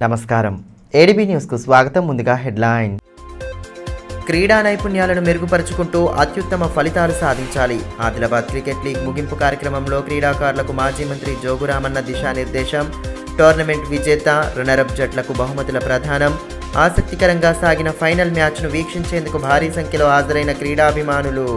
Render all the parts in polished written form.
నమస్కారం ADB news కు స్వాగతం. ముందుగా హెడ్లైన్. క్రీడా నైపుణ్యాలను మెరుగుపరుచుకుంటూ అత్యుత్తమ ఫలితాలు సాధించాలి. ఆదిలాబాద్ క్రికెట్ లీగ్ ముగింపు కార్యక్రమంలో క్రీడాకారులకు మాజీ మంత్రి జోగురామన్న దిశానిర్దేశం. టోర్నమెంట్ విజేత రన్నరప్ జట్లకు బహుమతుల ప్రదానం. ఆసక్తికరంగా సాగిన ఫైనల్ మ్యాచ్ను వీక్షించేందుకు భారీ సంఖ్యలో హాజరైన క్రీడాభిమానులు.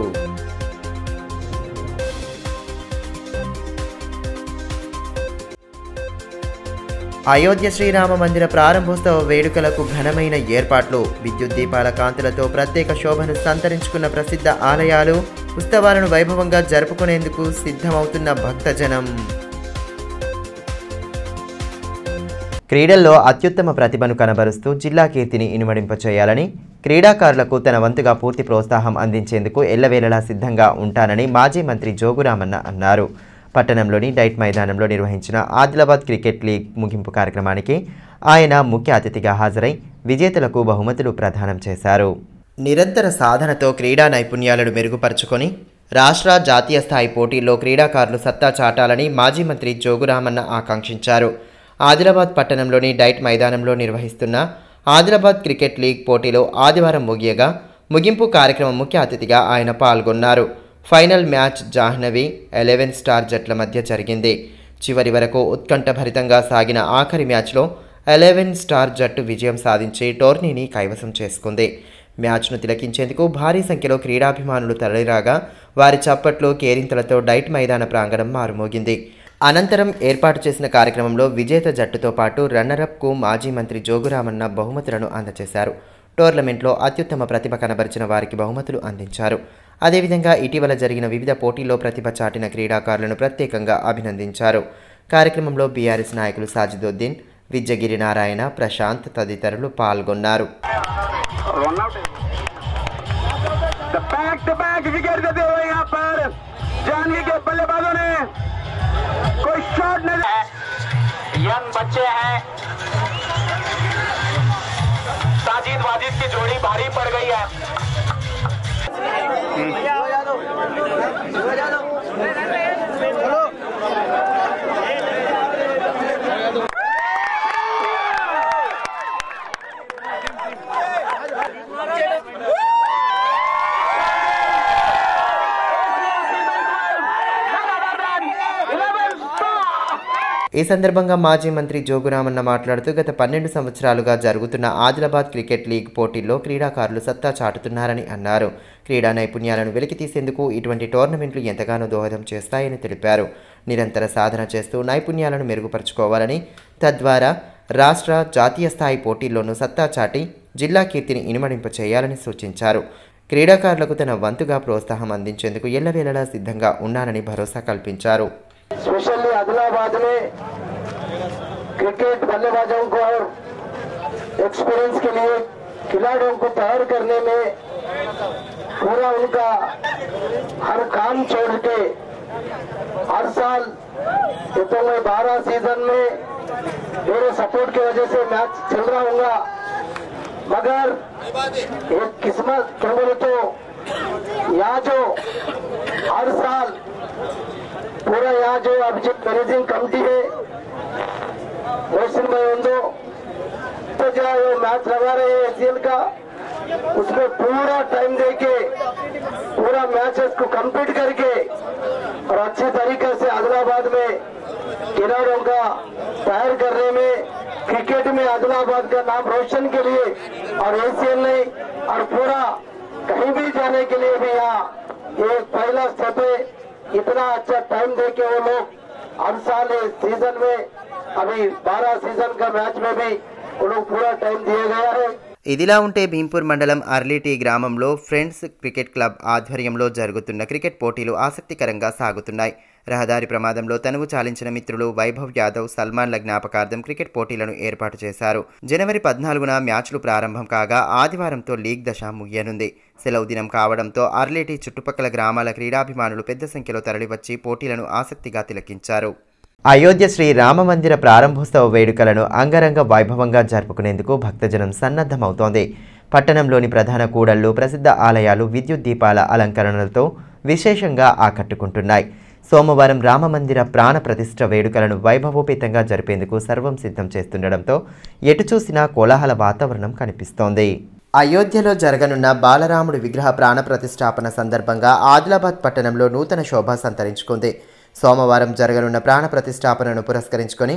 అయోధ్య శ్రీరామ మందిర ప్రారంభోత్సవ వేడుకలకు ఘనమైన ఏర్పాట్లు. విద్యుత్ దీపాల కాంతులతో ప్రత్యేక శోభను సంతరించుకున్న ప్రసిద్ధ ఆలయాలు. ఉత్సవాలను వైభవంగా జరుపుకునేందుకు సిద్ధమవుతున్న భక్తజనం. క్రీడల్లో అత్యుత్తమ ప్రతిభను కనబరుస్తూ జిల్లా కీర్తిని ఇనుమడింపచేయాలని, క్రీడాకారులకు తన వంతుగా పూర్తి ప్రోత్సాహం అందించేందుకు ఎల్లవేళలా సిద్ధంగా ఉంటానని మాజీ మంత్రి జోగురామన్న అన్నారు. పట్టణంలోని డైట్ మైదానంలో నిర్వహించిన ఆదిలాబాద్ క్రికెట్ లీగ్ ముగింపు కార్యక్రమానికి ఆయన ముఖ్య అతిథిగా హాజరై విజేతలకు బహుమతులు ప్రదానం చేశారు. నిరంతర సాధనతో క్రీడా నైపుణ్యాలను మెరుగుపరుచుకొని రాష్ట్ర జాతీయ స్థాయి పోటీల్లో క్రీడాకారులు సత్తా చాటాలని మాజీ మంత్రి జోగురామన్న ఆకాంక్షించారు. ఆదిలాబాద్ పట్టణంలోని డైట్ మైదానంలో నిర్వహిస్తున్న ఆదిలాబాద్ క్రికెట్ లీగ్ పోటీలో ఆదివారం ముగియగా ముగింపు కార్యక్రమం ముఖ్య అతిథిగా ఆయన పాల్గొన్నారు. ఫైనల్ మ్యాచ్ జాహ్నవి 11 స్టార్ జట్ల మధ్య జరిగింది. చివరి వరకు ఉత్కంఠభరితంగా సాగిన ఆఖరి మ్యాచ్లో 11 స్టార్ జట్టు విజయం సాధించి టోర్నీని కైవసం చేసుకుంది. మ్యాచ్ను తిలకించేందుకు భారీ సంఖ్యలో క్రీడాభిమానులు తరలిరాగా వారి చప్పట్లు కేరింతలతో డైట్ మైదాన ప్రాంగణం మారుమోగింది. అనంతరం ఏర్పాటు చేసిన కార్యక్రమంలో విజేత జట్టుతో పాటు రన్నరప్కు మాజీ మంత్రి జోగురామన్న బహుమతులను అందజేశారు. టోర్నమెంట్లో అత్యుత్తమ ప్రతిభ కనబరిచిన వారికి బహుమతులు అందించారు. అదేవిధంగా ఇటీవల జరిగిన వివిధ పోటీల్లో ప్రతిభ చాటిన క్రీడాకారులను ప్రత్యేకంగా అభినందించారు. కార్యక్రమంలో బీఆర్ఎస్ నాయకులు సాజిదుద్దీన్, విద్యగిరి నారాయణ, ప్రశాంత్ తదితరులు పాల్గొన్నారు. साजिद वाजिद की जोड़ी भारी पड़ गई है. ఈ సందర్భంగా మాజీ మంత్రి జోగురామన్న మాట్లాడుతూ గత 12 సంవత్సరాలుగా జరుగుతున్న ఆదిలాబాద్ క్రికెట్ లీగ్ పోటీల్లో క్రీడాకారులు సత్తా చాటుతున్నారని అన్నారు. క్రీడా నైపుణ్యాలను వెలికితీసేందుకు ఇటువంటి టోర్నమెంట్లు ఎంతగానో దోహదం చేస్తాయని తెలిపారు. నిరంతర సాధన చేస్తూ నైపుణ్యాలను మెరుగుపరుచుకోవాలని, తద్వారా రాష్ట్ర జాతీయ స్థాయి పోటీల్లోనూ సత్తా చాటి జిల్లా కీర్తిని ఇనుమడింప చేయాలని సూచించారు. క్రీడాకారులకు తన వంతుగా ప్రోత్సాహం అందించేందుకు ఎల్లవేళలా సిద్ధంగా ఉన్నానని భరోసా కల్పించారు. स्पेशली आदिलाबाद में क्रिकेट बल्लेबाजों को और एक्सपीरियंस के लिए खिलाड़ियों को तैयार करने में पूरा उनका हर काम छोड़ के हर साल ये तो मैं 12 सीजन में मेरे सपोर्ट की वजह से मैच चल रहा हूँगा, मगर एक किस्मत क्या बोले तो यहाँ जो हर साल पूरा यहाँ जो अभी जो मैनेजिंग कमेटी है मोहसिन भाई उन तो जो मैच लगा रहे हैं एसीएल का, उसमें पूरा टाइम देके पूरा मैचेस को कंप्लीट करके और अच्छे तरीके से आदिलाबाद में खिलाड़ियों का तैयार करने में, क्रिकेट में आदिलाबाद का नाम रोशन के लिए और एसीएल नहीं और पूरा कहीं भी जाने के लिए भी यहाँ एक पहला स्टेप है. इतना अच्छा टाइम देके वो लोग हर साल सीजन में अभी 12 सीजन का मैच में भी वो लोग पूरा टाइम दिया गया है. ఇదిలా ఉంటే భీంపూర్ మండలం అర్లీటీ గ్రామంలో ఫ్రెండ్స్ క్రికెట్ క్లబ్ ఆధ్వర్యంలో జరుగుతున్న క్రికెట్ పోటీలు ఆసక్తికరంగా సాగుతున్నాయి. రహదారి ప్రమాదంలో తనువు చాలించిన మిత్రులు వైభవ్ యాదవ్, సల్మాన్ల జ్ఞాపకార్థం క్రికెట్ పోటీలను ఏర్పాటు చేశారు. జనవరి 14న మ్యాచ్లు ప్రారంభం కాగా ఆదివారంతో లీగ్ దశ ముగియనుంది. సెలవు దినం కావడంతో అర్లీటీ చుట్టుపక్కల గ్రామాల క్రీడాభిమానులు పెద్ద సంఖ్యలో తరలివచ్చి పోటీలను ఆసక్తిగా తిలకించారు. అయోధ్య శ్రీరామ మందిర ప్రారంభోత్సవ వేడుకలను అంగరంగ వైభవంగా జరుపుకునేందుకు భక్తజనం సన్నద్ధమవుతోంది. పట్టణంలోని ప్రధాన కూడళ్లు, ప్రసిద్ధ ఆలయాలు విద్యుత్ దీపాల అలంకరణలతో విశేషంగా ఆకట్టుకుంటున్నాయి. సోమవారం రామమందిర ప్రాణ ప్రతిష్ఠ వేడుకలను వైభవోపేతంగా జరిపేందుకు సర్వం సిద్ధం చేస్తుండటంతో ఎటు చూసినా కోలాహల వాతావరణం కనిపిస్తోంది. అయోధ్యలో జరగనున్న బాలరాముడి విగ్రహ ప్రాణ ప్రతిష్ఠాపన సందర్భంగా ఆదిలాబాద్ పట్టణంలో నూతన శోభ సంతరించుకుంది. సోమవారం జరగనున్న ప్రాణ ప్రతిష్ఠాపనను పురస్కరించుకొని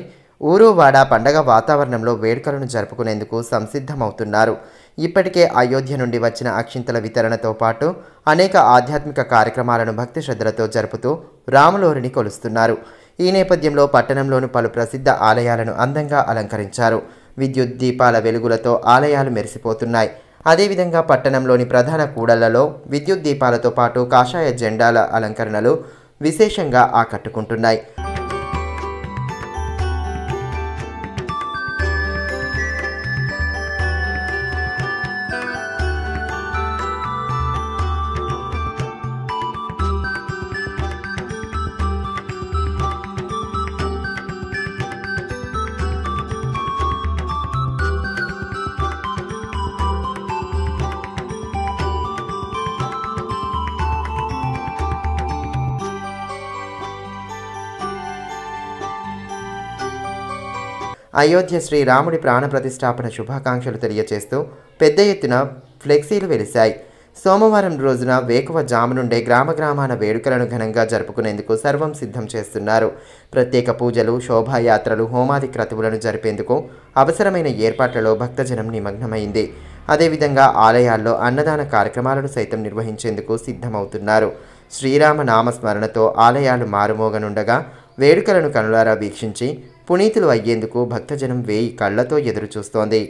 ఊరు వాడ పండగ వాతావరణంలో వేడుకలను జరుపుకునేందుకు సంసిద్ధమవుతున్నారు. ఇప్పటికే అయోధ్య నుండి వచ్చిన అక్షింతల వితరణతో పాటు అనేక ఆధ్యాత్మిక కార్యక్రమాలను భక్తి శ్రద్ధలతో జరుపుతూ రాములోరిని కొలుస్తున్నారు. ఈ నేపథ్యంలో పట్టణంలోని పలు ప్రసిద్ధ ఆలయాలను అందంగా అలంకరించారు. విద్యుత్ దీపాల వెలుగులతో ఆలయాలు మెరిసిపోతున్నాయి. అదేవిధంగా పట్టణంలోని ప్రధాన కూడళ్లలో విద్యుత్ దీపాలతో పాటు కాషాయ జెండాల అలంకరణలు విశేషంగా ఆకట్టుకుంటున్నాయి. అయోధ్య శ్రీరాముడి ప్రాణ ప్రతిష్ఠాపన శుభాకాంక్షలు తెలియజేస్తూ పెద్ద ఎత్తున ఫ్లెక్సీలు వెలిశాయి. సోమవారం రోజున వేకువ జాము నుండే గ్రామాన వేడుకలను ఘనంగా జరుపుకునేందుకు సర్వం సిద్ధం చేస్తున్నారు. ప్రత్యేక పూజలు, శోభాయాత్రలు, హోమాది క్రతువులను జరిపేందుకు అవసరమైన ఏర్పాట్లలో భక్తజనం నిమగ్నమైంది. అదేవిధంగా ఆలయాల్లో అన్నదాన కార్యక్రమాలను సైతం నిర్వహించేందుకు సిద్ధమవుతున్నారు. శ్రీరామ నామస్మరణతో ఆలయాలు మారుమోగనుండగా వేడుకలను కనులారా వీక్షించి పునీతులు అయ్యేందుకు భక్తజనం వేయి కళ్లతో ఎదురుచూస్తోంది.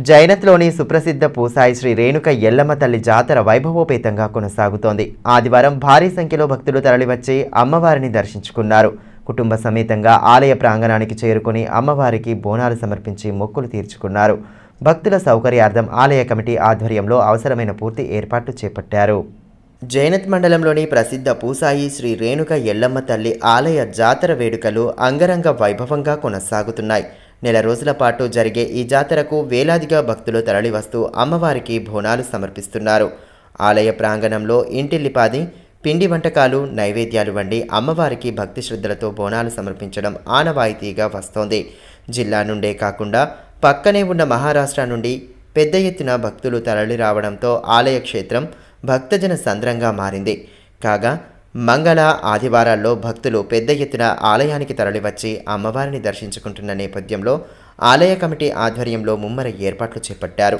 జైనత్లోని సుప్రసిద్ధ పూసాయి శ్రీ రేణుక ఎల్లమ్మ తల్లి జాతర వైభవోపేతంగా కొనసాగుతోంది. ఆదివారం భారీ సంఖ్యలో భక్తులు తరలివచ్చి అమ్మవారిని దర్శించుకున్నారు. కుటుంబ సమేతంగా ఆలయ ప్రాంగణానికి చేరుకుని అమ్మవారికి బోనాలు సమర్పించి మొక్కులు తీర్చుకున్నారు. భక్తుల సౌకర్యార్థం ఆలయ కమిటీ ఆధ్వర్యంలో అవసరమైన పూర్తి ఏర్పాట్లు చేపట్టారు. జైనత్ మండలంలోని ప్రసిద్ధ పూసాయి శ్రీ రేణుక ఎల్లమ్మ తల్లి ఆలయ జాతర వేడుకలు అంగరంగ వైభవంగా కొనసాగుతున్నాయి. నెల రోజుల పాటు జరిగే ఈ జాతరకు వేలాదిగా భక్తులు తరలివస్తూ అమ్మవారికి బోనాలు సమర్పిస్తున్నారు. ఆలయ ప్రాంగణంలో ఇంటిల్లిపాది, పిండి వంటకాలు, నైవేద్యాలు వండి అమ్మవారికి భక్తి శ్రద్ధలతో బోనాలు సమర్పించడం ఆనవాయితీగా వస్తోంది. జిల్లా నుండే కాకుండా పక్కనే ఉన్న మహారాష్ట్ర నుండి పెద్ద ఎత్తున భక్తులు తరలి రావడంతో ఆలయ క్షేత్రం భక్తజన సంద్రంగా మారింది. కాగా మంగళ, ఆదివారాల్లో భక్తులు పెద్ద ఎత్తున ఆలయానికి తరలివచ్చి అమ్మవారిని దర్శించుకుంటున్న నేపథ్యంలో ఆలయ కమిటీ ఆధ్వర్యంలో ముమ్మర ఏర్పాట్లు చేపట్టారు.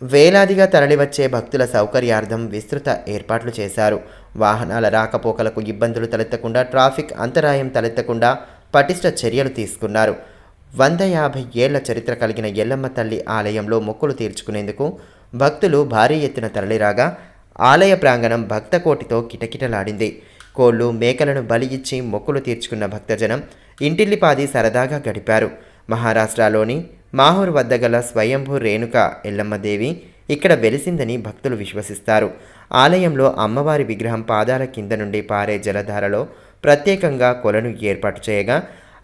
వేలాదిగా తరలివచ్చే భక్తుల సౌకర్యార్థం విస్తృత ఏర్పాట్లు చేశారు. వాహనాల రాకపోకలకు ఇబ్బందులు తలెత్తకుండా, ట్రాఫిక్ అంతరాయం తలెత్తకుండా పటిష్ట చర్యలు తీసుకున్నారు. 150 ఏళ్ల చరిత్ర కలిగిన ఎల్లమ్మ తల్లి ఆలయంలో మొక్కులు తీర్చుకునేందుకు భక్తులు భారీ ఎత్తున తరలిరాగా ఆలయ ప్రాంగణం భక్తకోటితో కిటకిటలాడింది. కోళ్లు, మేకలను బలి ఇచ్చి మొక్కులు తీర్చుకున్న భక్తజనం ఇంటిల్లిపాది సరదాగా గడిపారు. మహారాష్ట్రలోని మాహూర్ వద్ద గల స్వయంభూ రేణుక ఎల్లమ్మదేవి ఇక్కడ వెలిసిందని భక్తులు విశ్వసిస్తారు. ఆలయంలో అమ్మవారి విగ్రహం పాదాల కింద నుండి పారే జలధారలో ప్రత్యేకంగా కొలను ఏర్పాటు చేయగా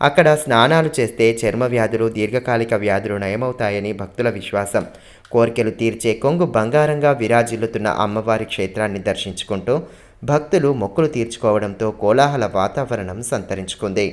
అక్కడ స్నానాలు చేస్తే చర్మ వ్యాధులు, దీర్ఘకాలిక వ్యాధులు నయమవుతాయని భక్తుల విశ్వాసం. కోరికలు తీర్చే కొంగు బంగారంగా విరాజిల్లుతున్న అమ్మవారి క్షేత్రాన్ని దర్శించుకుంటూ భక్తులు మొక్కులు తీర్చుకోవడంతో కోలాహల వాతావరణం సంతరించుకుంది.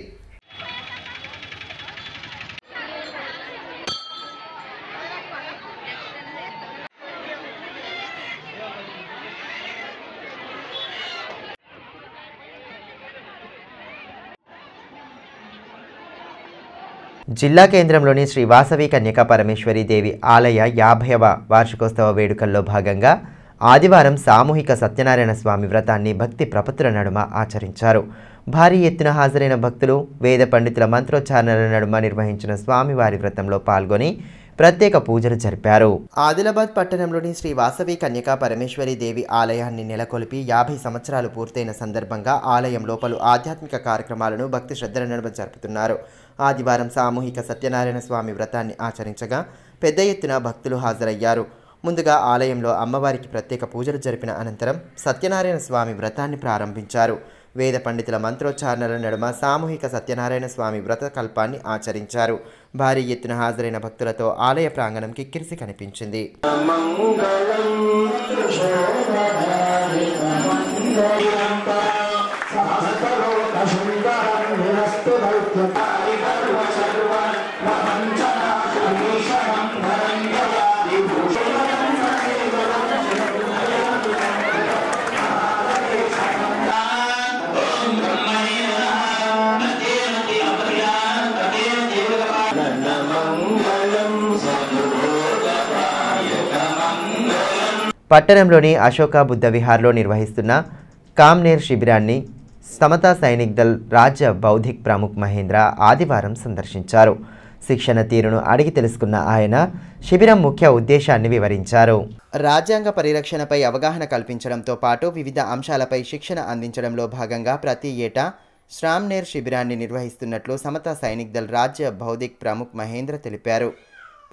జిల్లా కేంద్రంలోని శ్రీ వాసవి కన్యకా పరమేశ్వరి దేవి ఆలయ 50వ వార్షికోత్సవ వేడుకల్లో భాగంగా ఆదివారం సామూహిక సత్యనారాయణ స్వామి వ్రతాన్ని భక్తి ప్రపత్తుల నడుమ ఆచరించారు. భారీ ఎత్తున హాజరైన భక్తులు వేద పండితుల మంత్రోచ్చారణల నడుమ నిర్వహించిన స్వామివారి వ్రతంలో పాల్గొని ప్రత్యేక పూజలు జరిపారు. ఆదిలాబాద్ పట్టణంలోని శ్రీ వాసవి కన్యకా పరమేశ్వరి దేవి ఆలయాన్ని నెలకొల్పి 50 సంవత్సరాలు పూర్తయిన సందర్భంగా ఆలయంలో పలు ఆధ్యాత్మిక కార్యక్రమాలను భక్తి శ్రద్ధల నడుమ జరుపుతున్నారు. ఆదివారం సామూహిక సత్యనారాయణ స్వామి వ్రతాన్ని ఆచరించగా పెద్ద ఎత్తున భక్తులు హాజరయ్యారు. ముందుగా ఆలయంలో అమ్మవారికి ప్రత్యేక పూజలు జరిపిన అనంతరం సత్యనారాయణ స్వామి వ్రతాన్ని ప్రారంభించారు. వేద పండితుల మంత్రోచ్చారణల నడుమ సామూహిక సత్యనారాయణ స్వామి వ్రత కల్పాన్ని ఆచరించారు. భారీ ఎత్తున హాజరైన భక్తులతో ఆలయ ప్రాంగణం కిక్కిరిసి కనిపించింది. పట్టణంలోని అశోక బుద్ధ విహార్లో నిర్వహిస్తున్న కామ్నేర్ శిబిరాన్ని సమతా సైనిక్ దళ్ రాజ్య బౌద్ధిక్ ప్రముఖ్ మహేంద్ర ఆదివారం సందర్శించారు. శిక్షణ తీరును అడిగి తెలుసుకున్న ఆయన శిబిరం ముఖ్య ఉద్దేశాన్ని వివరించారు. రాజ్యాంగ పరిరక్షణపై అవగాహన కల్పించడంతో పాటు వివిధ అంశాలపై శిక్షణ అందించడంలో భాగంగా ప్రతి ఏటా శ్రామ్నేర్ శిబిరాన్ని నిర్వహిస్తున్నట్లు సమతా సైనిక్ దళ్ రాజ్య బౌద్ధిక్ ప్రముఖ్ మహేంద్ర తెలిపారు.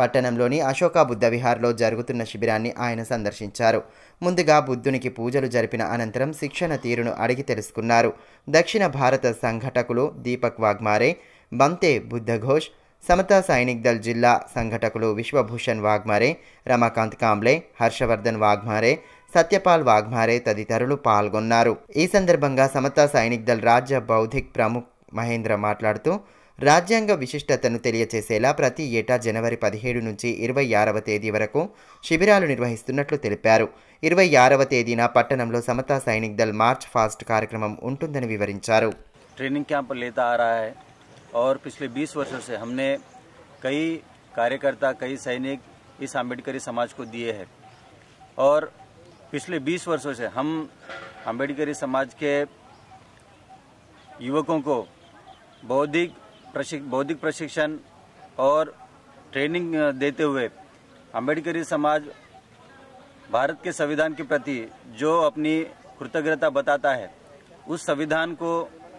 పట్టణంలోని అశోక బుద్ధ విహార్లో జరుగుతున్న శిబిరాన్ని ఆయన సందర్శించారు. ముందుగా బుద్ధునికి పూజలు జరిపిన అనంతరం శిక్షణ తీరును అడిగి తెలుసుకున్నారు. దక్షిణ భారత సంఘటకులు దీపక్ వాగ్మారే, బంతే బుద్ధఘోష్, సమతా సైనిక్ దళ్ జిల్లా సంఘటకులు విశ్వభూషణ్ వాగ్మారే, రమాకాంత్ కాంబ్లే, హర్షవర్ధన్ వాగ్మారే, సత్యపాల్ వాగ్మారే తదితరులు పాల్గొన్నారు. ఈ సందర్భంగా సమతా సైనిక్ దళ్ రాజ్య బౌద్ధిక్ ప్రముఖ్ మహేంద్ర మాట్లాడుతూ రాజ్యాంగ విశిష్టతను తెలియచేసేలా ప్రతి ఏటా జనవరి 17 నుంచి 26వ తేదీ వరకు శిబిరాలు నిర్వహిస్తున్నట్లు తెలిపారు. 26వ తేదీన పట్టణంలో సమతా సైనిక్ దళ్ మార్చ్ ఫాస్ట్ కార్యక్రమం ఉంటుందని వివరించారు. ट्रेनिंग कैंप लेता आ रहा है और पिछले 20 वर्षों से हमने कई कार्यकर्ता, कई सैनिक इस अम्बेडकरी समाज को दिए हैं और पिछले 20 वर्षों से हम अम्बेडकरी समाज के युवकों को बौद्धिक प्रशिक्षण और ट्रेनिंग देते हुए अम्बेडकरी समाज भारत के संविधान के प्रति जो अपनी कृतज्ञता बताता है, उस संविधान को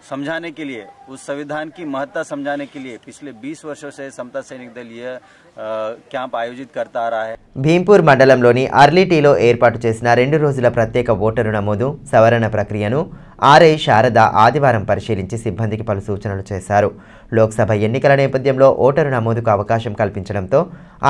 समझाने के लिए, उस संविधान की महत्ता समझाने के लिए पिछले 20 वर्षों से समता सैनिक दल यह कैंप आयोजित करता आ रहा है. భీంపూర్ మండలంలోని అర్లీటీలో ఏర్పాటు చేసిన 2 రోజుల ప్రత్యేక ఓటరు నమోదు సవరణ ప్రక్రియను ఆర్ఐ శారద ఆదివారం పరిశీలించి సిబ్బందికి పలు సూచనలు చేశారు. లోక్సభ ఎన్నికల నేపథ్యంలో ఓటరు నమోదుకు అవకాశం కల్పించడంతో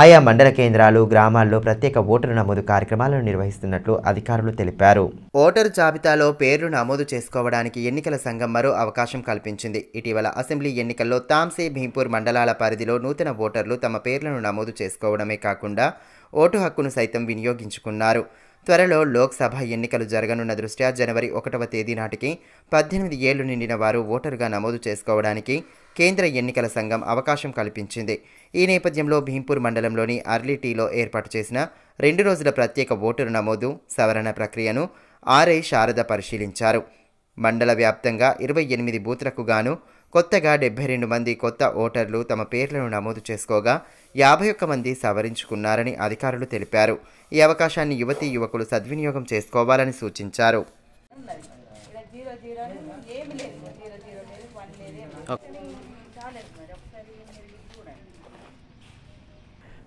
ఆయా మండల కేంద్రాలు, గ్రామాల్లో ప్రత్యేక ఓటరు నమోదు కార్యక్రమాలను నిర్వహిస్తున్నట్లు అధికారులు తెలిపారు. ఓటరు జాబితాలో పేర్లు నమోదు చేసుకోవడానికి ఎన్నికల సంఘం మరో అవకాశం కల్పించింది. ఇటీవల అసెంబ్లీ ఎన్నికల్లో తాంసీ, భీంపూర్ మండలాల పరిధిలో నూతన ఓటర్లు తమ పేర్లను నమోదు చేసుకోవడమే కాకుండా ఓటు హక్కును సైతం వినియోగించుకున్నారు. త్వరలో లోక్సభ ఎన్నికలు జరగనున్న దృష్ట్యా జనవరి 1వ తేదీ నాటికి 18 ఏళ్లు నిండిన వారు ఓటరుగా నమోదు చేసుకోవడానికి కేంద్ర ఎన్నికల సంఘం అవకాశం కల్పించింది. ఈ నేపథ్యంలో భీంపూర్ మండలంలోని అర్లీటీలో ఏర్పాటు చేసిన 2 రోజుల ప్రత్యేక ఓటరు నమోదు సవరణ ప్రక్రియను ఆర్ఐ శారద పరిశీలించారు. మండల వ్యాప్తంగా 28 బూత్లకు గాను కొత్తగా 72 మంది కొత్త ఓటర్లు తమ పేర్లను నమోదు చేసుకోగా 51 మంది సవరించుకున్నారని అధికారులు తెలిపారు. ఈ అవకాశాన్ని యువతీ యువకులు సద్వినియోగం చేసుకోవాలని సూచించారు.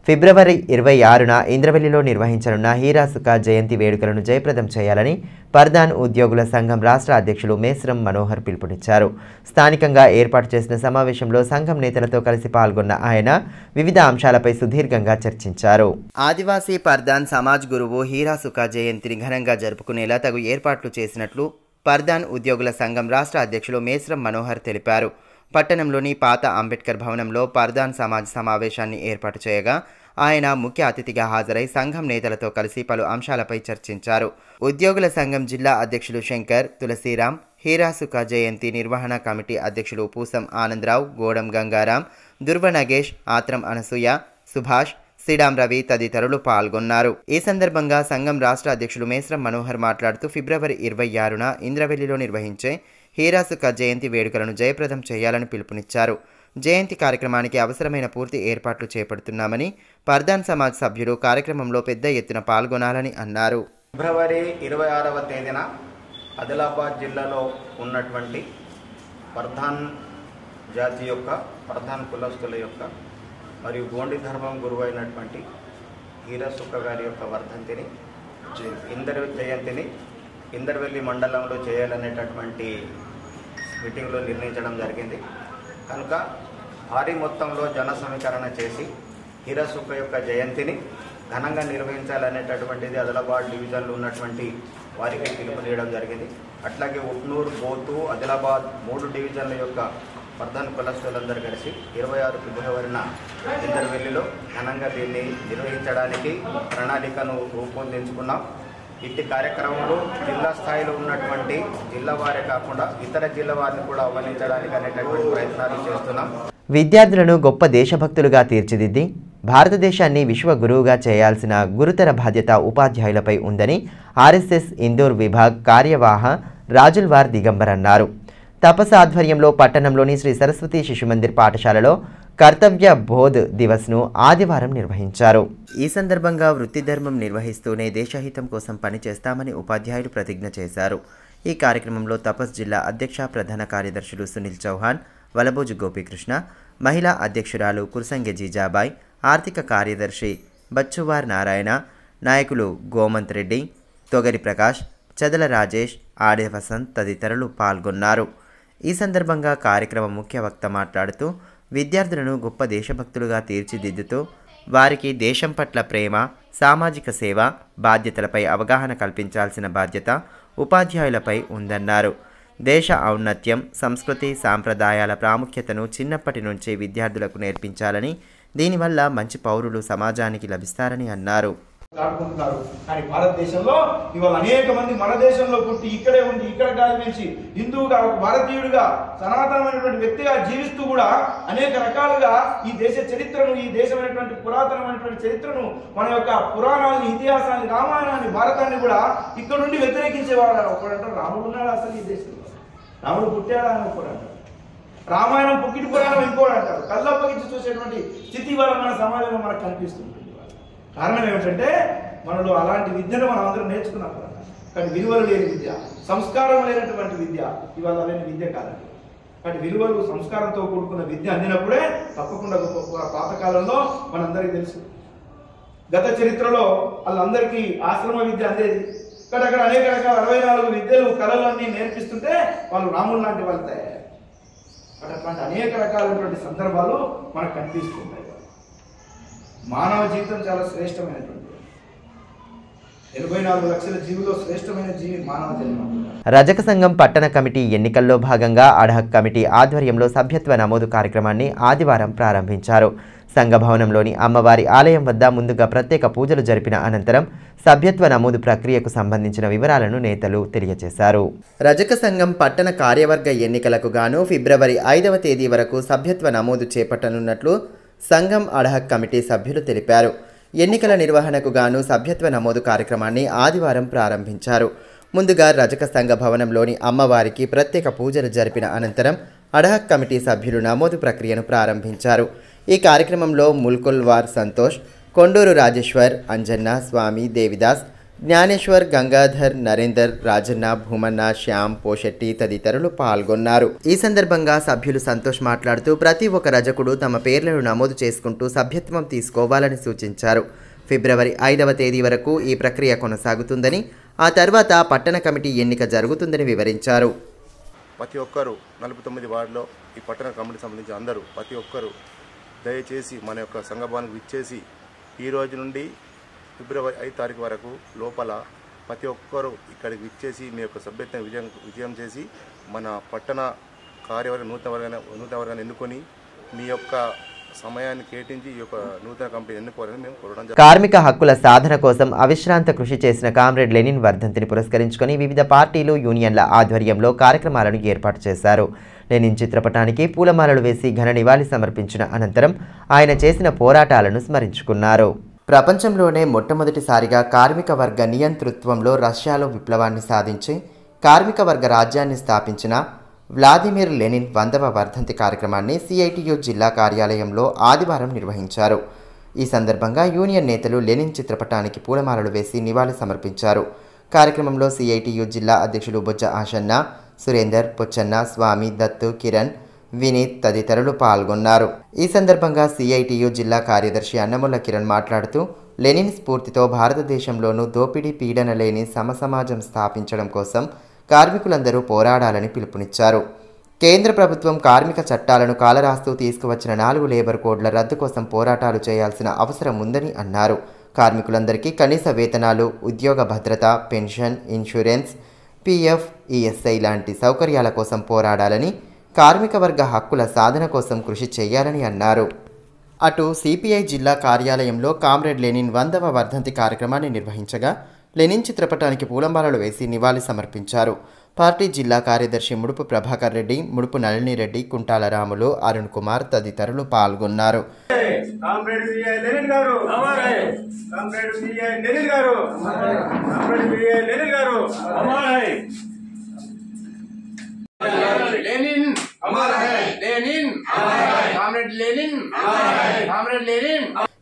ఫిబ్రవరి 26న ఇంద్రవెల్లిలో నిర్వహించనున్న హీరాసుక జయంతి వేడుకలను జయప్రదం చేయాలని పర్దాన్ ఉద్యోగుల సంఘం రాష్ట్ర అధ్యక్షులు మేస్రం మనోహర్ పిలుపునిచ్చారు. స్థానికంగా ఏర్పాటు చేసిన సమావేశంలో సంఘం నేతలతో కలిసి పాల్గొన్న ఆయన వివిధ అంశాలపై సుదీర్ఘంగా చర్చించారు. ఆదివాసీ పర్దాన్ సమాజ్ గురువు హీరాసుక జయంతిని ఘనంగా జరుపుకునేలా తగు ఏర్పాట్లు చేసినట్లు పర్దాన్ ఉద్యోగుల సంఘం రాష్ట్ర అధ్యక్షులు మేస్రం మనోహర్ తెలిపారు. పట్టణంలోని పాత అంబేద్కర్ భవనంలో పర్దాన్ సమాజ్ సమావేశాన్ని ఏర్పాటు చేయగా ఆయన ముఖ్య అతిథిగా హాజరై సంఘం నేతలతో కలిసి పలు అంశాలపై చర్చించారు. ఉద్యోగుల సంఘం జిల్లా అధ్యక్షులు శంకర్, తులసీరాం, హీరాసుక జయంతి నిర్వహణ కమిటీ అధ్యక్షులు పూసం ఆనందరావు, గోడం గంగారాం, దుర్వ నగేష్, ఆత్రం అనసూయ, సుభాష్, సిడాం రవి తదితరులు పాల్గొన్నారు. ఈ సందర్భంగా సంఘం రాష్ట్ర అధ్యక్షులు మేస్రం మనోహర్ మాట్లాడుతూ ఫిబ్రవరి 26న ఇంద్రవెల్లిలో నిర్వహించే హీరాసుక జయంతి వేడుకలను జయప్రదం చేయాలని పిలుపునిచ్చారు. జయంతి కార్యక్రమానికి అవసరమైన పూర్తి ఏర్పాట్లు చేపడుతున్నామని పర్దాన్ సమాజ్ సభ్యులు కార్యక్రమంలో పెద్ద ఎత్తున పాల్గొనాలని అన్నారు. ఫిబ్రవరి 26వ తేదీన ఆదిలాబాద్ జిల్లాలో ఉన్నటువంటి పర్దాన్ జాతి యొక్క పర్దాన్ కులస్తుల యొక్క మరియు గోండి ధర్మం గురువు అయినటువంటి హీరసుక్క గారి యొక్క వర్ధంతిని జయంతిని ఇందర్వెల్లి మండలంలో చేయాలనేటటువంటి మీటింగ్లో నిర్ణయించడం జరిగింది. కనుక భారీ మొత్తంలో జన సమీకరణ చేసి హీరసుక్క యొక్క జయంతిని ఘనంగా నిర్వహించాలనేటటువంటిది ఆదిలాబాద్ డివిజన్లో ఉన్నటువంటి వారికి పిలుపునియడం జరిగింది. అట్లాగే ఉట్నూరు, బోతు, ఆదిలాబాద్ 3 డివిజన్ల యొక్క పర్దాన్ కులస్తులందరూ కలిసి 26 ఫిబ్రవరిన ఇందర్వెల్లిలో ఘనంగా దీన్ని నిర్వహించడానికి ప్రణాళికను రూపొందించుకున్నాం. ఇట్టి కార్యక్రమంలో జిల్లా స్థాయిలో ఉన్నటువంటి జిల్లా వారే కాకుండా ఇతర జిల్లా వారిని కూడా ఆహ్వానించడానికి అనేటటువంటి ప్రయత్నాలు చేస్తున్నాం. విద్యార్థులను గొప్ప దేశభక్తులుగా తీర్చిదిద్ది భారతదేశాన్ని విశ్వగురువుగా చేయాల్సిన గురుతర బాధ్యత ఉపాధ్యాయులపై ఉందని ఆర్ఎస్ఎస్ ఇందోర్ విభాగ్ కార్యవాహ రాజుల్వార్ దిగంబర్ అన్నారు. తపస్ ఆధ్వర్యంలో పట్టణంలోని శ్రీ సరస్వతి శిశుమందిర్ పాఠశాలలో కర్తవ్య బోధ్ దివస్ను ఆదివారం నిర్వహించారు. ఈ సందర్భంగా వృత్తి ధర్మం నిర్వహిస్తూనే దేశహితం కోసం పనిచేస్తామని ఉపాధ్యాయులు ప్రతిజ్ఞ చేశారు. ఈ కార్యక్రమంలో తపస్ జిల్లా అధ్యక్ష ప్రధాన కార్యదర్శులు సునీల్ చౌహాన్, వలబోజు గోపీకృష్ణ, మహిళా అధ్యక్షురాలు కుర్సంగె జీజాబాయ్, ఆర్థిక కార్యదర్శి బచ్చువార్ నారాయణ, నాయకులు గోమంత్ రెడ్డి, తొగరి ప్రకాష్, చదల రాజేష్, ఆడే వసంత్ తదితరులు పాల్గొన్నారు. ఈ సందర్భంగా కార్యక్రమ ముఖ్య వక్త మాట్లాడుతూ విద్యార్థులను గొప్ప దేశభక్తులుగా తీర్చిదిద్దుతూ వారికి దేశం పట్ల ప్రేమ, సామాజిక సేవ, బాధ్యతలపై అవగాహన కల్పించాల్సిన బాధ్యత ఉపాధ్యాయులపై ఉందన్నారు. దేశ ఔన్నత్యం, సంస్కృతి, సాంప్రదాయాల ప్రాముఖ్యతను చిన్నప్పటి నుంచే విద్యార్థులకు నేర్పించాలని, దీనివల్ల మంచి పౌరులు సమాజానికి లభిస్తారని అన్నారు. ఆడుకుంటున్నారు. కానీ భారతదేశంలో ఇవాళ అనేక మంది మన దేశంలో పుట్టి ఇక్కడే ఉండి ఇక్కడ గాలించి హిందువుగా, భారతీయుడిగా, సనాతనమైనటువంటి వ్యక్తిగా జీవిస్తూ కూడా అనేక రకాలుగా ఈ దేశ చరిత్రను, ఈ దేశమైనటువంటి పురాతనమైనటువంటి చరిత్రను, మన యొక్క పురాణాన్ని, ఇతిహాసాన్ని, రామాయణాన్ని, భారతాన్ని కూడా ఇక్కడ నుండి వ్యతిరేకించేవాడు ఒకడంటారు. రాముడు ఉన్నాడు అసలు ఈ దేశంలో, రాముడు పుట్టాడా అని ఒకడంటారు, రామాయణం పుక్కిటి పురాణం ఇంకోడు అంటారు. కళ్ళప్పగించి చూసేటువంటి స్థితి ఇవాళ మన సమాజంలో మనకు కనిపిస్తుంది. కారణం ఏమిటంటే మనలో అలాంటి విద్యను మనం అందరం నేర్చుకున్నాం. కానీ విలువలు లేని విద్య, సంస్కారం లేనటువంటి విద్య ఇవాళ లేని విద్య కాదండి. కానీ విలువలు, సంస్కారంతో కూడుకున్న విద్య అందినప్పుడే తప్పకుండా గొప్ప. పాతకాలంలో మనందరికీ తెలుసు, గత చరిత్రలో వాళ్ళందరికీ ఆశ్రమ విద్య అందేది. కానీ అక్కడ అనేక రకాల 64 విద్యలు, కళలన్నీ నేర్పిస్తుంటే వాళ్ళు రాముడు లాంటి వాళ్ళు తయారు. అట్లాంటి అనేక రకాలైనటువంటి సందర్భాలు మనకు కనిపిస్తుంటాయి. మానవ జీవితం చాలా శ్రేష్టమైనటువంటి 84 లక్షల జీవుల్లో శ్రేష్టమైన జీవి మానవ జన్మ. రజక సంఘం పట్టణ కమిటీ ఎన్నికల్లో భాగంగా అడ్హక్ కమిటీ ఆధ్వర్యంలో సభ్యత్వ నమోదు కార్యక్రమాన్ని ఆదివారం ప్రారంభించారు. సంఘ భవనంలోని అమ్మవారి ఆలయం వద్ద ముందుగా ప్రత్యేక పూజలు జరిపిన అనంతరం సభ్యత్వ నమోదు ప్రక్రియకు సంబంధించిన వివరాలను నేతలు తెలియజేశారు. రజక సంఘం పట్టణ కార్యవర్గ ఎన్నికలకు గాను ఫిబ్రవరి 5వ తేదీ వరకు సభ్యత్వ నమోదు చేపట్టనున్నట్లు సంఘం అడ్హక్ కమిటీ సభ్యులు తెలిపారు. ఎన్నికల నిర్వహణకు గాను సభ్యత్వ నమోదు కార్యక్రమాన్ని ఆదివారం ప్రారంభించారు. ముందుగా రజక సంఘ భవనంలోని అమ్మవారికి ప్రత్యేక పూజలు జరిపిన అనంతరం అడ్హక్ కమిటీ సభ్యులు నమోదు ప్రక్రియను ప్రారంభించారు. ఈ కార్యక్రమంలో ముల్కుల్వార్ సంతోష్, కొండూరు రాజేశ్వర్, అంజన్న, స్వామి, దేవిదాస్, జ్ఞానేశ్వర్, గంగాధర్, నరేందర్, రాజన్న, భూమన్న, శ్యామ్, పోషెట్టి తదితరులు పాల్గొన్నారు. ఈ సందర్భంగా సభ్యులు సంతోష్ మాట్లాడుతూ ప్రతి ఒక్క రజకుడు తమ పేర్లను నమోదు చేసుకుంటూ సభ్యత్వం తీసుకోవాలని సూచించారు. ఫిబ్రవరి 5వ తేదీ వరకు ఈ ప్రక్రియ కొనసాగుతుందని, ఆ తర్వాత పట్టణ కమిటీ ఎన్నిక జరుగుతుందని వివరించారు. ప్రతి ఒక్కరు 49 వార్డులో ఈ పట్టణ కమిటీకి సంబంధించి అందరూ ప్రతి ఒక్కరు దయచేసి మన యొక్క సంఘభానికి విచ్చేసి ఈ రోజు నుండి ఫిబ్రవరి 5 తారీఖు వరకు లోపల ప్రతి ఒక్కరూ ఇక్కడికి విచ్చేసి మీ యొక్క సభ్యత్వం విజయం చేసి మన పట్టణ కార్యవర్గ నూతన వర్గాన్ని ఎన్నుకొని మీ యొక్క సమయాన్ని కేటాయించి ఈ యొక్క నూతన కమిటీ ఎన్నుకోవాలని మేము కోరడం జరిగింది. కార్మిక హక్కుల సాధన కోసం అవిశ్రాంత కృషి చేసిన కామ్రేడ్ లెనిన్ వర్ధంతిని పురస్కరించుకొని వివిధ పార్టీలు, యూనియన్ల ఆధ్వర్యంలో కార్యక్రమాలను ఏర్పాటు చేశారు. లెనిన్ చిత్రపటానికి పూలమాలలు వేసి ఘన నివాళి సమర్పించిన అనంతరం ఆయన చేసిన పోరాటాలను స్మరించుకున్నారు. ప్రపంచంలోనే మొట్టమొదటిసారిగా కార్మిక వర్గ నియంతృత్వంలో రష్యాలో విప్లవాన్ని సాధించి కార్మిక వర్గ రాజ్యాన్ని స్థాపించిన వ్లాదిమిర్ లెనిన్ 100వ వర్ధంతి కార్యక్రమాన్ని సిఐటియు జిల్లా కార్యాలయంలో ఆదివారం నిర్వహించారు. ఈ సందర్భంగా యూనియన్ నేతలు లెనిన్ చిత్రపటానికి పూలమాలలు వేసి నివాళి సమర్పించారు. కార్యక్రమంలో సిఐటియు జిల్లా అధ్యక్షులు బొజ్జ ఆశన్న, సురేందర్, పొచ్చన్న, స్వామి, దత్తు, కిరణ్, వినీత్ తదితరులు పాల్గొన్నారు. ఈ సందర్భంగా సిఐటియు జిల్లా కార్యదర్శి అన్నముల కిరణ్ మాట్లాడుతూ లెనిన్ స్ఫూర్తితో భారతదేశంలోనూ దోపిడీ పీడన లేని సమసమాజం స్థాపించడం కోసం కార్మికులందరూ పోరాడాలని పిలుపునిచ్చారు. కేంద్ర ప్రభుత్వం కార్మిక చట్టాలను కాలరాస్తూ తీసుకువచ్చిన 4 లేబర్ కోడ్ల రద్దు కోసం పోరాటాలు చేయాల్సిన అవసరం ఉందని అన్నారు. కార్మికులందరికీ కనీస వేతనాలు, ఉద్యోగ భద్రత, పెన్షన్, ఇన్సూరెన్స్, పిఎఫ్, ఈఎస్ఐ లాంటి సౌకర్యాల కోసం పోరాడాలని, కార్మిక వర్గ హక్కుల సాధన కోసం కృషి చేయాలని అన్నారు. అటు సిపిఐ జిల్లా కార్యాలయంలో కామ్రేడ్ లెనిన్ 100వ వర్ధంతి కార్యక్రమాన్ని నిర్వహించగా లెనిన్ చిత్రపటానికి పూలమాలలు వేసి నివాళి సమర్పించారు. పార్టీ జిల్లా కార్యదర్శి ముడుపు ప్రభాకర్ రెడ్డి, ముడుపు నళిని రెడ్డి, కుంటాల రాములు, అరుణ్ కుమార్ తదితరులు పాల్గొన్నారు.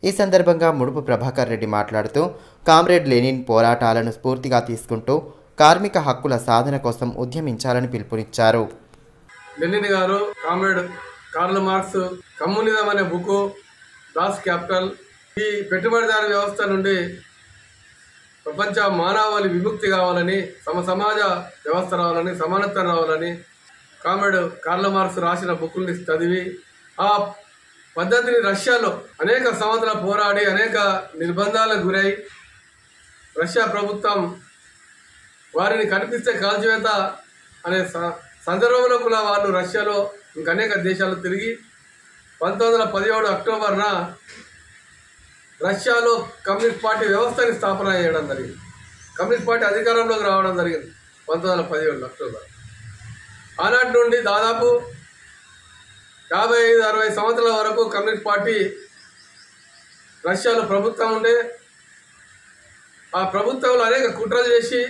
ఈ సందర్భంగా ముడుపు ప్రభాకర్ రెడ్డి మాట్లాడుతూ కామ్రేడ్ లెనిన్ పోరాటాలను స్ఫూర్తిగా తీసుకుంటూ కార్మిక హక్కుల సాధన కోసం ఉద్యమించాలని పిలుపునిచ్చారు. లెనిన్ గారు కామ్రేడ్ కార్ల్ మార్క్స్ కమ్యూనిజం అనే బుక్, దాస్ క్యాపిటల్, ఈ పెట్టుబడిదారు వ్యవస్థ నుండి ప్రపంచ మానవాళి విముక్తి కావాలని, సమాజ వ్యవస్థ రావాలని, సమానత్వం రావాలని కామ్రేడ్ కార్ల్ మార్క్స్ రాసిన బుక్ని చదివి ఆ పద్ధతిని రష్యాలో అనేక సంవత్సరాలు పోరాడి అనేక నిర్బంధాలకు గురై రష్యా ప్రభుత్వం వారిని కనిపిస్తే కాల్చివేత అనే సందర్భంలో కూడా వాళ్ళు రష్యాలో ఇంకనేక దేశాలు తిరిగి 1917 అక్టోబర్న రష్యాలో కమ్యూనిస్ట్ పార్టీ వ్యవస్థని స్థాపన చేయడం జరిగింది. కమ్యూనిస్ట్ పార్టీ అధికారంలోకి రావడం జరిగింది 1917 అక్టోబర్. ఆనాటి నుండి దాదాపు 55-60 సంవత్సరాల వరకు కమ్యూనిస్ట్ పార్టీ రష్యాలో ప్రభుత్వం ఉండే, ఆ ప్రభుత్వంలో అనేక కుట్రలు చేసి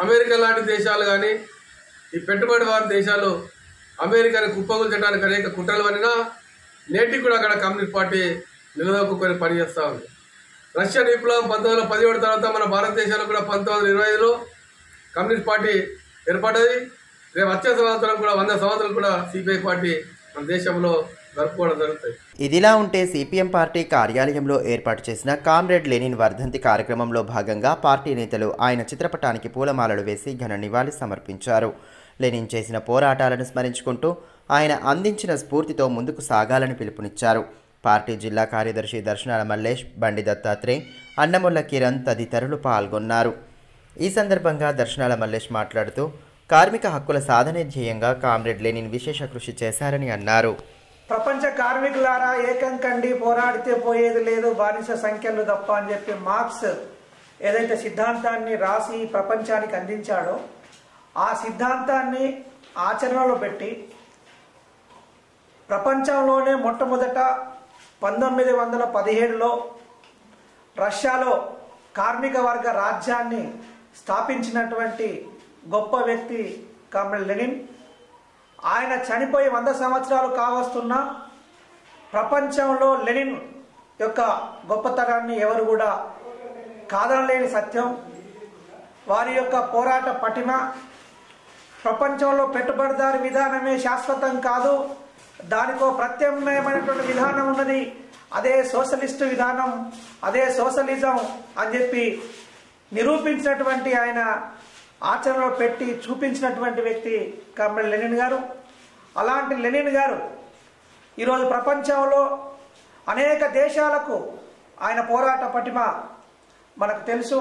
అమెరికా లాంటి దేశాలు కానీ ఈ పెట్టుబడిదారు దేశాలు అమెరికాని కుప్పగొల్చడానికి అనేక కుట్రలు పడినా నేటికి కూడా అక్కడ కమ్యూనిస్ట్ పార్టీ నిలదొక్కుని పనిచేస్తూ ఉంది. రష్యన్ విప్లవం 1917 తర్వాత మన భారతదేశంలో కూడా 1925లో కమ్యూనిస్ట్ పార్టీ ఏర్పడ్డది. రేపు వచ్చే సంవత్సరం కూడా 100 సంవత్సరాలు కూడా సిపిఐ పార్టీ మన దేశంలో జరుపుకోవడం జరుగుతుంది. ఇదిలా ఉంటే సిపిఎం పార్టీ కార్యాలయంలో ఏర్పాటు చేసిన కామ్రేడ్ లెనిన్ వర్ధంతి కార్యక్రమంలో భాగంగా పార్టీ నేతలు ఆయన చిత్రపటానికి పూలమాలలు వేసి ఘన నివాళి సమర్పించారు. లెనిన్ చేసిన పోరాటాలను స్మరించుకుంటూ ఆయన అందించిన స్ఫూర్తితో ముందుకు సాగాలని పిలుపునిచ్చారు. పార్టీ జిల్లా కార్యదర్శి దర్శనాల మల్లేష్, బండి దత్తాత్రేయ, అన్నముల కిరణ్ తదితరులు పాల్గొన్నారు. ఈ సందర్భంగా దర్శనాల మల్లేష్ మాట్లాడుతూ కార్మిక హక్కుల సాధనే ధ్యేయంగా కామ్రేడ్ లెనిన్ విశేష కృషి చేశారని అన్నారు. ప్రపంచ కార్మికులారా ఏకం కండి, పోరాడితే పోయేది లేదు, బానిస సంఖ్యలు తప్ప అని చెప్పి మార్క్స్ ఏదైతే సిద్ధాంతాన్ని రాసి ప్రపంచానికి అందించాడో ఆ సిద్ధాంతాన్ని ఆచరణలో పెట్టి ప్రపంచంలోనే మొట్టమొదట 1917లో రష్యాలో కార్మిక వర్గ రాజ్యాన్ని స్థాపించినటువంటి గొప్ప వ్యక్తి కామ్రేడ్ లెనిన్. ఆయన చనిపోయి 100 సంవత్సరాలు కావస్తున్నా ప్రపంచంలో లెనిన్ యొక్క గొప్పతనాన్ని ఎవరు కూడా కాదనలేని సత్యం. వారి యొక్క పోరాట పటిమ, ప్రపంచంలో పెట్టుబడిదారు విధానమే శాశ్వతం కాదు, దానికో ప్రత్యామ్నాయమైనటువంటి విధానం ఉన్నది, అదే సోషలిస్టు విధానం, అదే సోషలిజం అని చెప్పి నిరూపించినటువంటి ఆయన ఆచరణలో పెట్టి చూపించినటువంటి వ్యక్తి కామ్రేడ్ లెనిన్ గారు. అలాంటి లెనిన్ గారు ఈరోజు ప్రపంచంలో అనేక దేశాలకు ఆయన పోరాట పటిమ మనకు తెలుసు.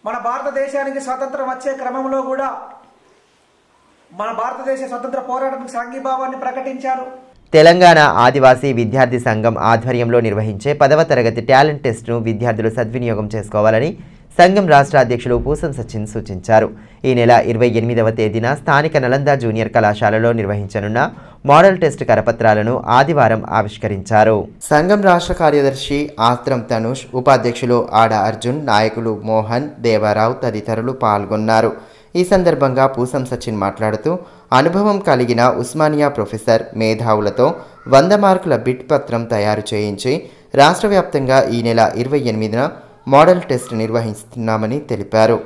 మన భారతదేశానికి స్వతంత్రం వచ్చే క్రమంలో కూడా మన భారతదేశ స్వతంత్ర పోరాటానికి సంఘీభావాన్ని ప్రకటించారు. తెలంగాణ ఆదివాసీ విద్యార్థి సంఘం ఆధ్వర్యంలో నిర్వహించే 10వ తరగతి టాలెంట్ టెస్ట్ను విద్యార్థులు సద్వినియోగం చేసుకోవాలని సంఘం రాష్ట్ర అధ్యక్షులు పూసం సచిన్ సూచించారు. ఈ నెల 28వ తేదీన స్థానిక నలంద జూనియర్ కళాశాలలో నిర్వహించనున్న మోడల్ టెస్ట్ కరపత్రాలను ఆదివారం ఆవిష్కరించారు. సంఘం రాష్ట్ర కార్యదర్శి ఆస్త్రం తనుష్, ఉపాధ్యక్షులు ఆడ అర్జున్, నాయకులు మోహన్, దేవారావు తదితరులు పాల్గొన్నారు. ఈ సందర్భంగా పూసం సచిన్ మాట్లాడుతూ అనుభవం కలిగిన ఉస్మానియా ప్రొఫెసర్ మేధావులతో 100 మార్కుల బిట్ పత్రం తయారు చేయించి రాష్ట్ర వ్యాప్తంగా ఈ నెల 28న మోడల్ టెస్ట్ నిర్వహిస్తున్నామని తెలిపారు.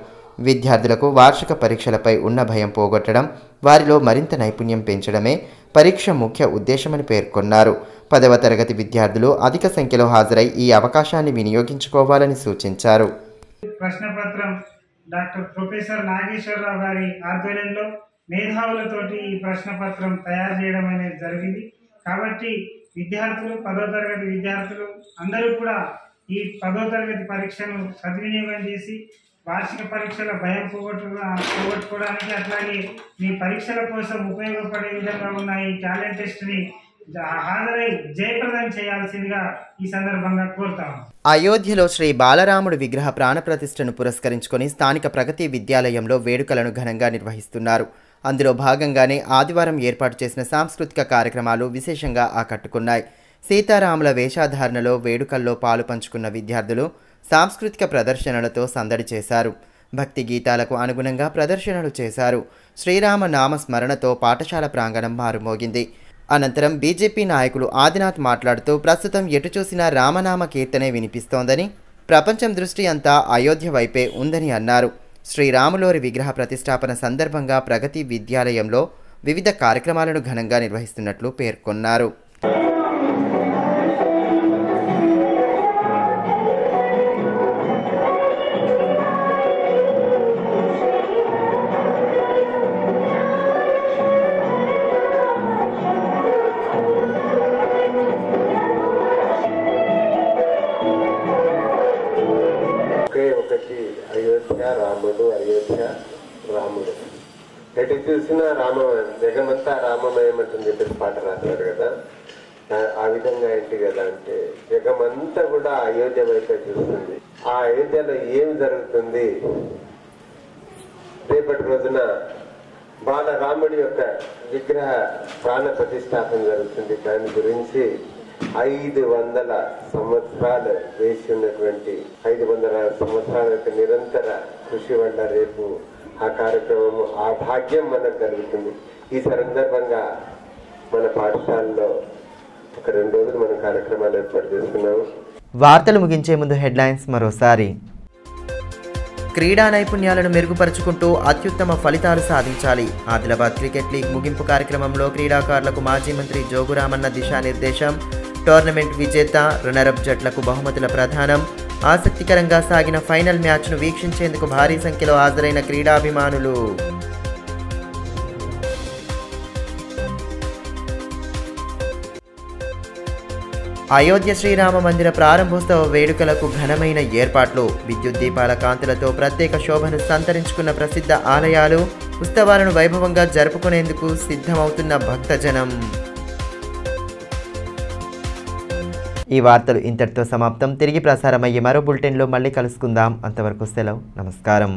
విద్యార్థులకు వార్షిక పరీక్షలపై ఉన్న భయం పోగొట్టడం, వారిలో మరింత నైపుణ్యం పెంచడమే పరీక్ష ముఖ్య ఉద్దేశమని పేర్కొన్నారు. 10వ తరగతి విద్యార్థులు అధిక సంఖ్యలో హాజరై ఈ అవకాశాన్ని వినియోగించుకోవాలని సూచించారు. ప్రశ్నపత్రం డాక్టర్ ప్రొఫెసర్ నాగేశ్వరరావు గారి ఆధ్వర్యంలో మేధావులతోటి ఈ ప్రశ్నపత్రం తయారు చేయడం అనేది జరిగింది. కాబట్టి విద్యార్థులు 10వ తరగతి విద్యార్థులు అందరూ కూడా ఈ 10వ తరగతి పరీక్షను సద్వినియోగం చేసి వార్షిక పరీక్షల భయం పోగొట్టుకోవడానికి అట్లాగే మీ పరీక్షల కోసం ఉపయోగపడే విధంగా ఉన్న ఈ టాలెంట్ టెస్ట్ని హాజరై జయప్రదం చేయాల్సిందిగా ఈ సందర్భంగా కోరుతాము. అయోధ్యలో శ్రీ బాలరాముడి విగ్రహ ప్రాణప్రతిష్ఠను పురస్కరించుకొని స్థానిక ప్రగతి విద్యాలయంలో వేడుకలను ఘనంగా నిర్వహిస్తున్నారు. అందులో భాగంగానే ఆదివారం ఏర్పాటు చేసిన సాంస్కృతిక కార్యక్రమాలు విశేషంగా ఆకట్టుకున్నాయి. సీతారాముల వేషధారణలో వేడుకల్లో పాలు పంచుకున్న విద్యార్థులు సాంస్కృతిక ప్రదర్శనలతో సందడి చేశారు. భక్తి గీతాలకు అనుగుణంగా ప్రదర్శనలు చేశారు. శ్రీరామ నామ స్మరణతో పాఠశాల ప్రాంగణం మారుమోగింది. అనంతరం బీజేపీ నాయకులు ఆదినాథ్ మాట్లాడుతూ ప్రస్తుతం ఎటు చూసినా రామనామ కీర్తనే వినిపిస్తోందని, ప్రపంచం దృష్టి అంతా అయోధ్య వైపే ఉందని అన్నారు. శ్రీరాములోరి విగ్రహ ప్రతిష్టాపన సందర్భంగా ప్రగతి విద్యాలయంలో వివిధ కార్యక్రమాలను ఘనంగా నిర్వహిస్తున్నట్లు పేర్కొన్నారు. రాముడు ఎటు చూసినా జగమంతా రామమయం అని చెప్పేసి పాట రాశారు కదా. ఆ విధంగా ఏంటి కదా అంటే జగమంతా కూడా అయోధ్య వైపే చూస్తుంది. ఆ అయోధ్యలో ఏం జరుగుతుంది, రేపటి రోజున బాలరాముడి యొక్క విగ్రహ ప్రాణ ప్రతిష్టాపన జరుగుతుంది. దాని గురించి 500 సంవత్సరాలు వేసి ఉన్నటువంటి 500 సంవత్సరాల యొక్క నిరంతర కృషి వల్ల రేపు ఆ కార్యక్రమము, ఆ భాగ్యం మనకు కలుగుతుంది. ఈ సందర్భంగా మన పాఠశాలలో ఒక 2 రోజులు మన కార్యక్రమాలు ఏర్పాటు చేసుకున్నాము. వార్తలు ముగించే ముందు హెడ్లైన్స్ మరోసారి. క్రీడా నైపుణ్యాలను మెరుగుపరుచుకుంటూ అత్యుత్తమ ఫలితాలు సాధించాలి. ఆదిలాబాద్ క్రికెట్ లీగ్ ముగింపు కార్యక్రమంలో క్రీడాకారులకు మాజీ మంత్రి జోగురామన్న దిశానిర్దేశం. టోర్నమెంట్ విజేత, రన్నరప్ జట్లకు బహుమతుల ప్రదానం. ఆసక్తికరంగా సాగిన ఫైనల్ మ్యాచ్ను వీక్షించేందుకు భారీ సంఖ్యలో హాజరైన క్రీడాభిమానులు. అయోధ్య శ్రీరామ మందిర ప్రారంభోత్సవ వేడుకలకు ఘనమైన ఏర్పాట్లు. విద్యుత్ దీపాల కాంతులతో ప్రత్యేక శోభను సంతరించుకున్న ప్రసిద్ధ ఆలయాలు. ఉత్సవాలను వైభవంగా జరుపుకునేందుకు సిద్ధమవుతున్న భక్తజనం. ఈ వార్తలు ఇంతటితో సమాప్తం. తిరిగి ప్రసారమయ్యే మరో బులెటిన్లో మళ్ళీ కలుసుకుందాం. అంతవరకు సెలవు. నమస్కారం.